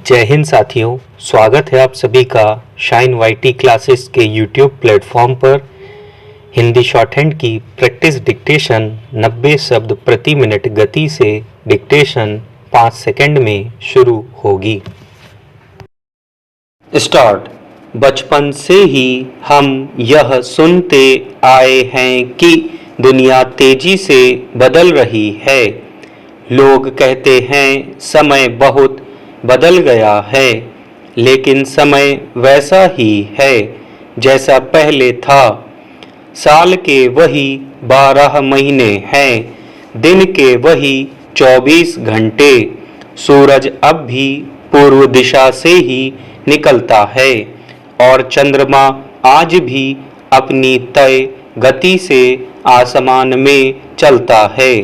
जय हिंद साथियों, स्वागत है आप सभी का शाइन वाईटी क्लासेस के यूट्यूब प्लेटफॉर्म पर। हिंदी शॉर्टहैंड की प्रैक्टिस डिक्टेशन 90 शब्द प्रति मिनट गति से डिक्टेशन 5 सेकंड में शुरू होगी। स्टार्ट। बचपन से ही हम यह सुनते आए हैं कि दुनिया तेजी से बदल रही है। लोग कहते हैं समय बहुत बदल गया है, लेकिन समय वैसा ही है जैसा पहले था। साल के वही 12 महीने हैं, दिन के वही 24 घंटे। सूरज अब भी पूर्व दिशा से ही निकलता है और चंद्रमा आज भी अपनी तय गति से आसमान में चलता है।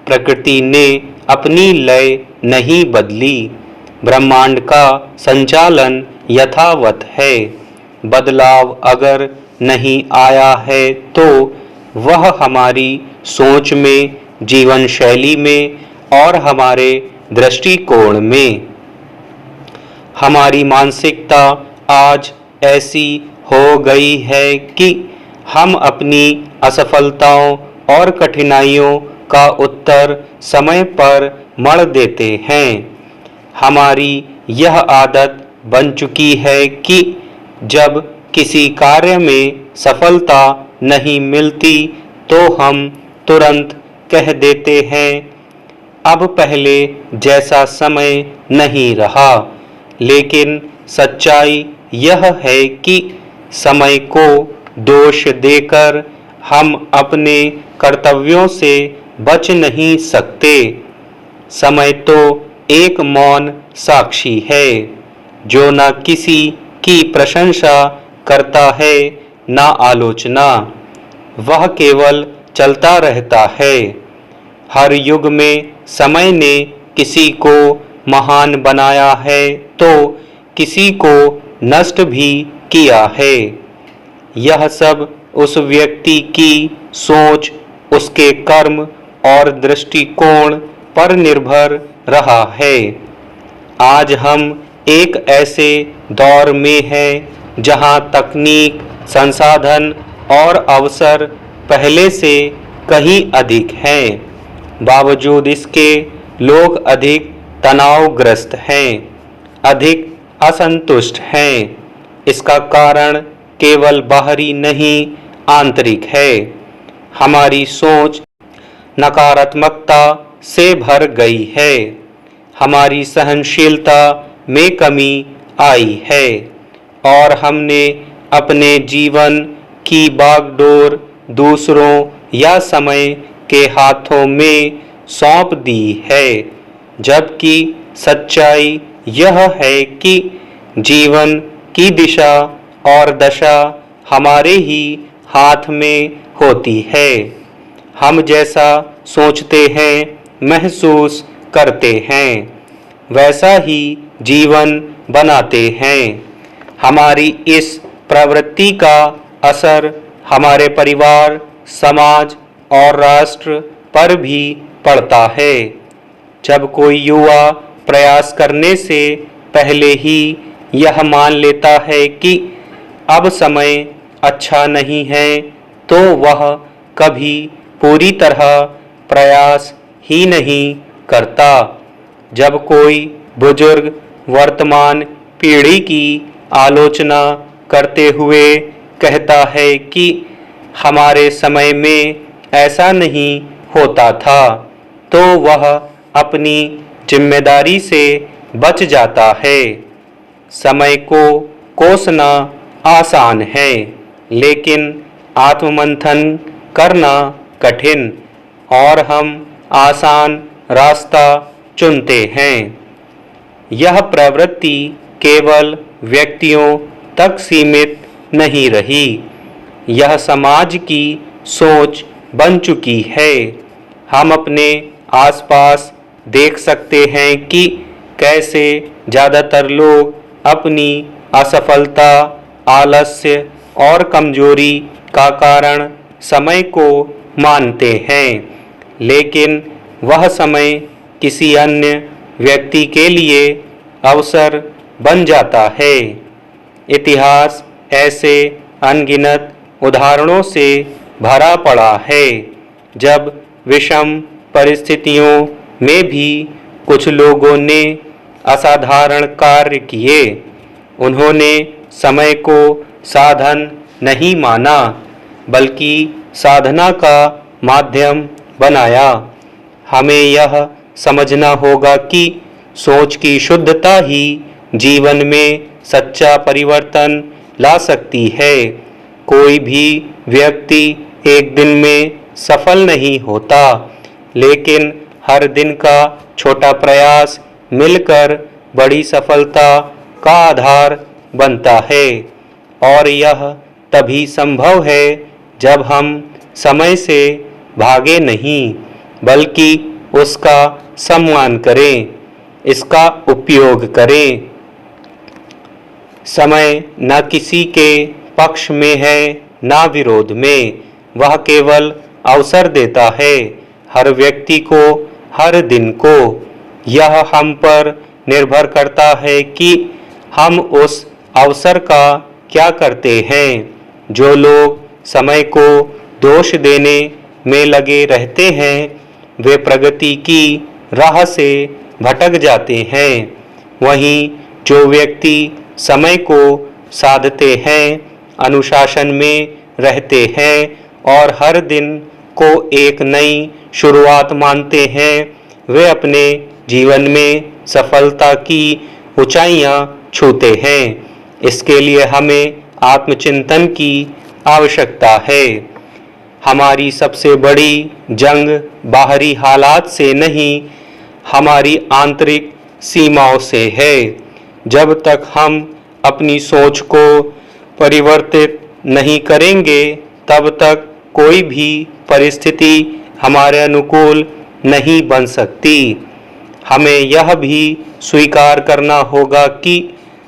प्रकृति ने अपनी लय नहीं बदली। ब्रह्मांड का संचालन यथावत है। बदलाव अगर नहीं आया है तो वह हमारी सोच में, जीवन शैली में और हमारे दृष्टिकोण में। हमारी मानसिकता आज ऐसी हो गई है कि हम अपनी असफलताओं और कठिनाइयों का उत्तर समय पर मढ़ देते हैं। हमारी यह आदत बन चुकी है कि जब किसी कार्य में सफलता नहीं मिलती तो हम तुरंत कह देते हैं, अब पहले जैसा समय नहीं रहा। लेकिन सच्चाई यह है कि समय को दोष देकर हम अपने कर्तव्यों से बच नहीं सकते। समय तो एक मौन साक्षी है जो न किसी की प्रशंसा करता है न आलोचना। वह केवल चलता रहता है। हर युग में समय ने किसी को महान बनाया है तो किसी को नष्ट भी किया है। यह सब उस व्यक्ति की सोच, उसके कर्म और दृष्टिकोण पर निर्भर रहा है। आज हम एक ऐसे दौर में हैं जहां तकनीक, संसाधन और अवसर पहले से कहीं अधिक हैं। बावजूद इसके लोग अधिक तनावग्रस्त हैं, अधिक असंतुष्ट हैं। इसका कारण केवल बाहरी नहीं, आंतरिक है। हमारी सोच नकारात्मकता से भर गई है। हमारी सहनशीलता में कमी आई है और हमने अपने जीवन की बागडोर दूसरों या समय के हाथों में सौंप दी है। जबकि सच्चाई यह है कि जीवन की दिशा और दशा हमारे ही हाथ में होती है। हम जैसा सोचते हैं, महसूस करते हैं, वैसा ही जीवन बनाते हैं। हमारी इस प्रवृत्ति का असर हमारे परिवार, समाज और राष्ट्र पर भी पड़ता है। जब कोई युवा प्रयास करने से पहले ही यह मान लेता है कि अब समय अच्छा नहीं है तो वह कभी पूरी तरह प्रयास ही नहीं करता। जब कोई बुजुर्ग वर्तमान पीढ़ी की आलोचना करते हुए कहता है कि हमारे समय में ऐसा नहीं होता था, तो वह अपनी जिम्मेदारी से बच जाता है। समय को कोसना आसान है, लेकिन आत्ममंथन करना कठिन, और हम आसान रास्ता चुनते हैं। यह प्रवृत्ति केवल व्यक्तियों तक सीमित नहीं रही, यह समाज की सोच बन चुकी है। हम अपने आसपास देख सकते हैं कि कैसे ज़्यादातर लोग अपनी असफलता, आलस्य और कमजोरी का कारण समय को मानते हैं, लेकिन वह समय किसी अन्य व्यक्ति के लिए अवसर बन जाता है। इतिहास ऐसे अनगिनत उदाहरणों से भरा पड़ा है जब विषम परिस्थितियों में भी कुछ लोगों ने असाधारण कार्य किए। उन्होंने समय को साधन नहीं माना बल्कि साधना का माध्यम बनाया। हमें यह समझना होगा कि सोच की शुद्धता ही जीवन में सच्चा परिवर्तन ला सकती है। कोई भी व्यक्ति एक दिन में सफल नहीं होता, लेकिन हर दिन का छोटा प्रयास मिलकर बड़ी सफलता का आधार बनता है। और यह तभी संभव है जब हम समय से भागे नहीं बल्कि उसका सम्मान करें, इसका उपयोग करें। समय न किसी के पक्ष में है न विरोध में, वह केवल अवसर देता है हर व्यक्ति को, हर दिन को। यह हम पर निर्भर करता है कि हम उस अवसर का क्या करते हैं। जो लोग समय को दोष देने में लगे रहते हैं वे प्रगति की राह से भटक जाते हैं। वहीं जो व्यक्ति समय को साधते हैं, अनुशासन में रहते हैं और हर दिन को एक नई शुरुआत मानते हैं, वे अपने जीवन में सफलता की ऊंचाइयां छूते हैं। इसके लिए हमें आत्मचिंतन की आवश्यकता है। हमारी सबसे बड़ी जंग बाहरी हालात से नहीं, हमारी आंतरिक सीमाओं से है। जब तक हम अपनी सोच को परिवर्तित नहीं करेंगे, तब तक कोई भी परिस्थिति हमारे अनुकूल नहीं बन सकती। हमें यह भी स्वीकार करना होगा कि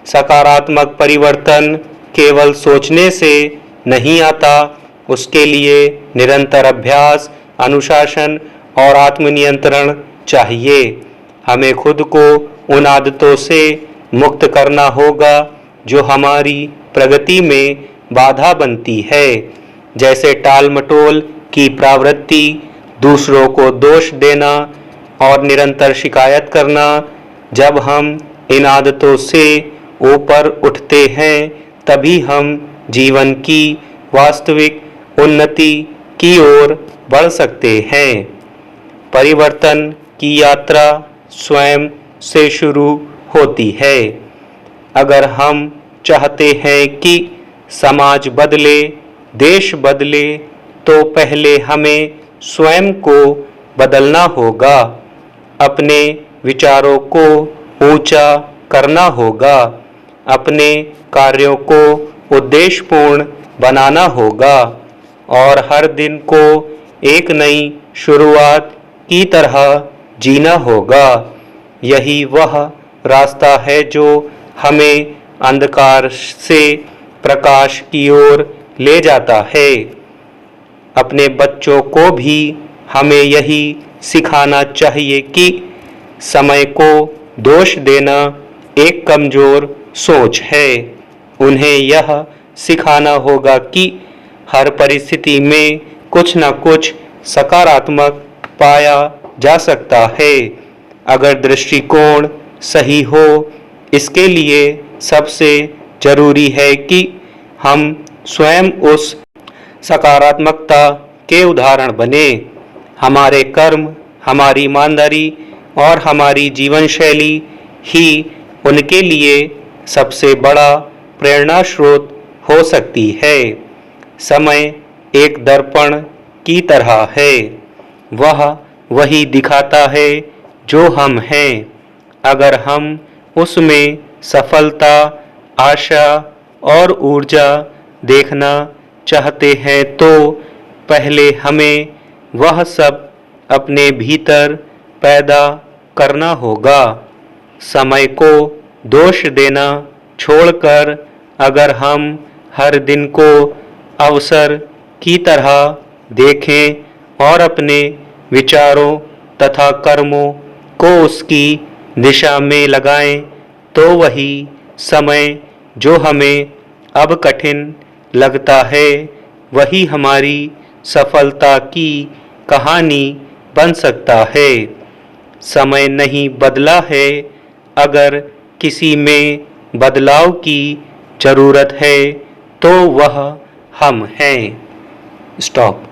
सकारात्मक परिवर्तन केवल सोचने से नहीं आता, उसके लिए निरंतर अभ्यास, अनुशासन और आत्मनियंत्रण चाहिए। हमें खुद को उन आदतों से मुक्त करना होगा जो हमारी प्रगति में बाधा बनती है, जैसे टाल मटोल की प्रवृत्ति, दूसरों को दोष देना और निरंतर शिकायत करना। जब हम इन आदतों से ऊपर उठते हैं, तभी हम जीवन की वास्तविक उन्नति की ओर बढ़ सकते हैं। परिवर्तन की यात्रा स्वयं से शुरू होती है। अगर हम चाहते हैं कि समाज बदले, देश बदले, तो पहले हमें स्वयं को बदलना होगा। अपने विचारों को ऊंचा करना होगा, अपने कार्यों को उद्देश्यपूर्ण बनाना होगा और हर दिन को एक नई शुरुआत की तरह जीना होगा। यही वह रास्ता है जो हमें अंधकार से प्रकाश की ओर ले जाता है। अपने बच्चों को भी हमें यही सिखाना चाहिए कि समय को दोष देना एक कमजोर सोच है। उन्हें यह सिखाना होगा कि हर परिस्थिति में कुछ न कुछ सकारात्मक पाया जा सकता है, अगर दृष्टिकोण सही हो। इसके लिए सबसे जरूरी है कि हम स्वयं उस सकारात्मकता के उदाहरण बने। हमारे कर्म, हमारी ईमानदारी और हमारी जीवन शैली ही उनके लिए सबसे बड़ा प्रेरणा स्रोत हो सकती है। समय एक दर्पण की तरह है, वह वही दिखाता है जो हम हैं। अगर हम उसमें सफलता, आशा और ऊर्जा देखना चाहते हैं तो पहले हमें वह सब अपने भीतर पैदा करना होगा। समय को दोष देना छोड़कर अगर हम हर दिन को अवसर की तरह देखें और अपने विचारों तथा कर्मों को उसकी दिशा में लगाएं, तो वही समय जो हमें अब कठिन लगता है, वही हमारी सफलता की कहानी बन सकता है। समय नहीं बदला है, अगर किसी में बदलाव की जरूरत है तो वह हम हैं। स्टॉप।